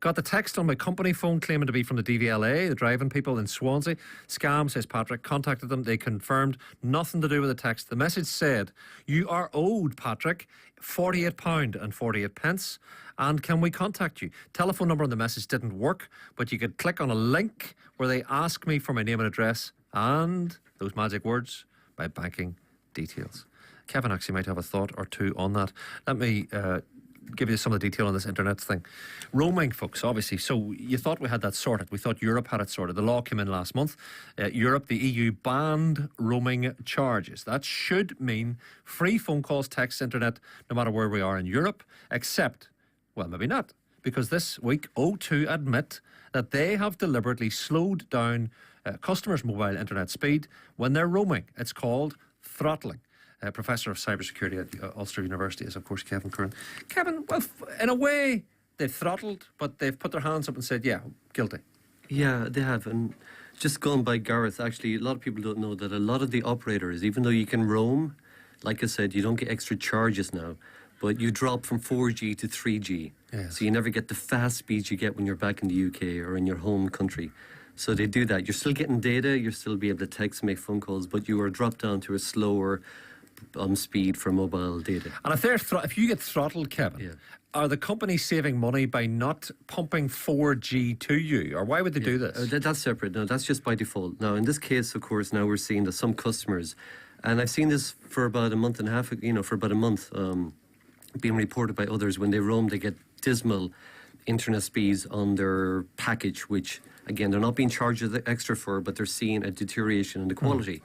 Got the text on my company phone claiming to be from the DVLA, the driving people in Swansea. Scam, says Patrick. Contacted them. They confirmed nothing to do with the text. The message said, you are owed, Patrick, £48.48. And can we contact you? Telephone number on the message didn't work, but you could click on a link where they ask me for my name and address and those magic words, my banking details. Kevin actually might have a thought or two on that. Let me give you some of the detail on this internet thing. Roaming, folks, obviously. So you thought we had that sorted. We thought Europe had it sorted. The law came in last month. Europe, the EU, banned roaming charges. That should mean free phone calls, text, internet, no matter where we are in Europe, except, well, maybe not. Because this week, O2 admit that they have deliberately slowed down customers' mobile internet speed when they're roaming. It's called throttling. Professor of Cybersecurity at Ulster University is, of course, Kevin Curran. Kevin, well, in a way, they've throttled, but they've put their hands up and said, yeah, guilty. Yeah, they have. And just going by Gareth, actually, a lot of people don't know that a lot of the operators, even though you can roam, like I said, you don't get extra charges now, but you drop from 4G to 3G. Yes. So you never get the fast speeds you get when you're back in the UK or in your home country. So they do that. You're still getting data, you'll still be able to text, make phone calls, but you are dropped down to a slower speed for mobile data. And if you get throttled, Kevin, are the companies saving money by not pumping 4G to you? Or why would they do this? That's separate. No, that's just by default. Now, in this case, of course, now we're seeing that some customers, and I've seen this for about a month and a half, for about a month, being reported by others, when they roam, they get dismal internet speeds on their package, which, again, they're not being charged extra for, but they're seeing a deterioration in the quality.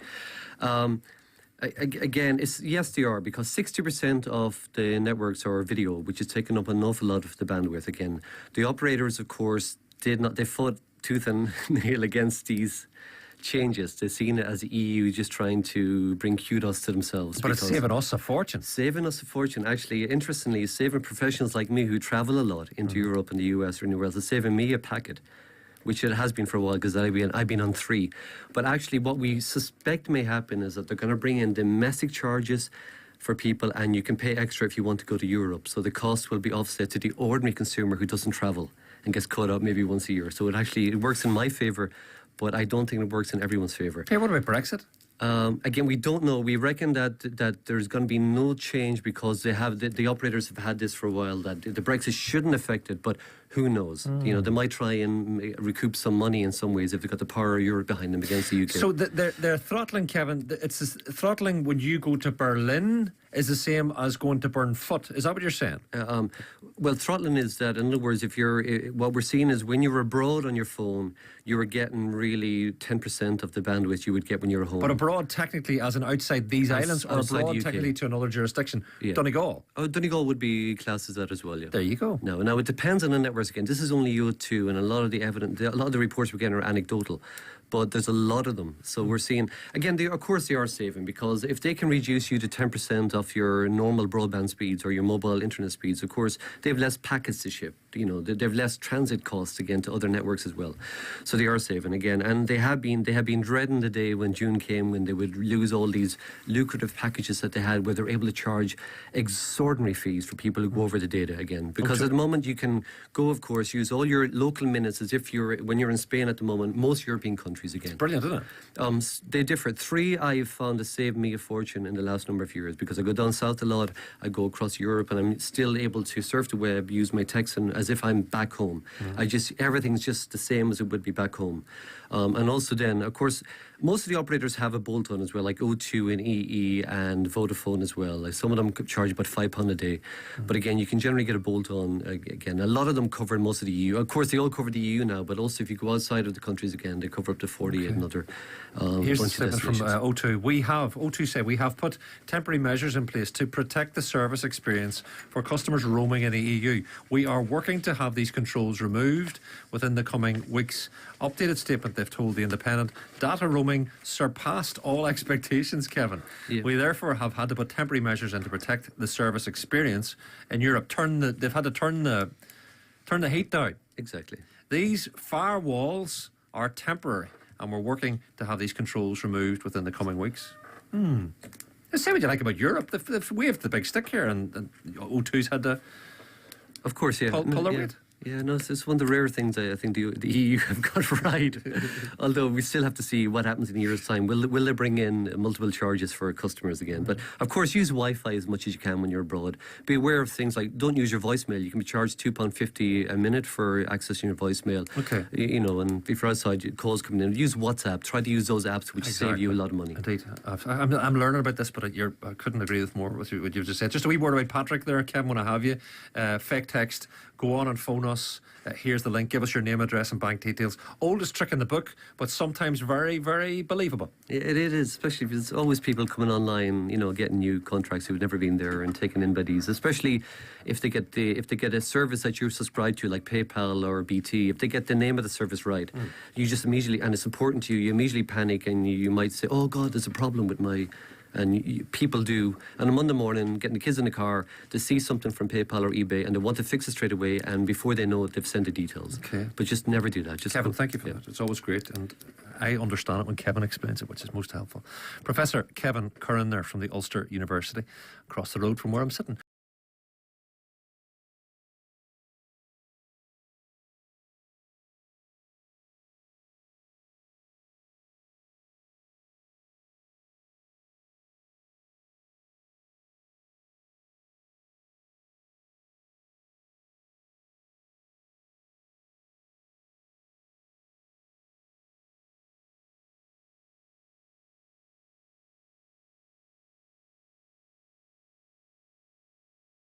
Again, yes, they are, because 60% of the networks are video, which is taking up an awful lot of the bandwidth. Again, the operators, of course, they fought tooth and nail against these changes. They're seeing it as the EU just trying to bring kudos to themselves. But it's saving us a fortune. Saving us a fortune. Actually, interestingly, it's saving professionals like me who travel a lot into Europe and the US or anywhere else. It's saving me a packet, which it has been for a while, because I've been on 3. But actually what we suspect may happen is that they're going to bring in domestic charges for people, and you can pay extra if you want to go to Europe. So the cost will be offset to the ordinary consumer who doesn't travel and gets caught up maybe once a year. So it works in my favour, but I don't think it works in everyone's favour. Hey, what about Brexit? Again, we don't know. We reckon that there's going to be no change, because the operators have had this for a while, that the Brexit shouldn't affect it, but who knows? They might try and recoup some money in some ways if they've got the power of Europe behind them against the UK. So they're throttling, Kevin. It's throttling when you go to Berlin is the same as going to Burnfoot. Is that what you're saying? Well, throttling is that, in other words, what we're seeing is when you're abroad on your phone, you are getting really 10% of the bandwidth you would get when you're at home. But abroad, technically, as in outside these islands, or abroad, technically, to another jurisdiction. Yeah. Donegal. Oh, Donegal would be classed as that as well, yeah. There you go. Now it depends on the networks again. This is only O2, and a lot of the reports we're getting are anecdotal, but there's a lot of them. So we're seeing, again, of course they are saving, because if they can reduce you to 10% of your normal broadband speeds or your mobile internet speeds, of course, they have less packets to ship. They have less transit costs, again, to other networks as well. So they are saving, again. And they have been dreading the day when June came, when they would lose all these lucrative packages that they had, where they're able to charge extraordinary fees for people who go over the data again. Because at the moment you can go, of course, use all your local minutes as if when you're in Spain at the moment, most European countries again. Brilliant, isn't it? They differ. 3 I've found has saved me a fortune in the last number of years, because I go down south a lot, I go across Europe, and I'm still able to surf the web, use my text, and as if I'm back home. Everything's just the same as it would be back home. And also then, of course, most of the operators have a bolt-on as well, like O2 and EE and Vodafone as well. Like some of them charge about £5 a day. But again, you can generally get a bolt-on. Again, a lot of them cover most of the EU. Of course, they all cover the EU now, but also if you go outside of the countries again, they cover up to 48 and other Here's a bunch of statement from O2. O2 say, we have put temporary measures in place to protect the service experience for customers roaming in the EU. We are working to have these controls removed within the coming weeks. Updated statement, they've told The Independent. Data roaming surpassed all expectations, Kevin. Yeah. We therefore have had to put temporary measures in to protect the service experience in Europe. They've had to turn the heat down. Exactly. These firewalls are temporary, and we're working to have these controls removed within the coming weeks. Let's say what you like about Europe. We have the big stick here, and O2's had to pull their weight. Yeah, no, it's one of the rare things I think the EU have got right. Although we still have to see what happens in a year's time. Will they bring in multiple charges for customers again? But of course, use Wi-Fi as much as you can when you're abroad. Be aware of things like don't use your voicemail. You can be charged £2.50 a minute for accessing your voicemail. Okay. You know, and if you're outside, calls coming in. Use WhatsApp. Try to use those apps which save you a lot of money. Indeed. I'm learning about this, but I couldn't agree with more with what you've just said. Just a wee word about Patrick there, Kevin, when I have you. Fake text. Go on and phone us. Here's the link. Give us your name, address and bank details. Oldest trick in the book, but sometimes very, very believable. It is, especially if there's always people coming online, you know, getting new contracts who've never been there and taking in by these, especially if they get a service that you're subscribed to, like PayPal or BT. If they get the name of the service right, you just immediately, and it's important to you, you immediately panic and you might say, oh God, there's a problem with my... And people do. And on Monday morning, getting the kids in the car, they see something from PayPal or eBay and they want to fix it straight away. And before they know it, they've sent the details. Okay. But just never do that. Just Kevin, thank you for that. It's always great. And I understand it when Kevin explains it, which is most helpful. Professor Kevin Curran there from the Ulster University, across the road from where I'm sitting.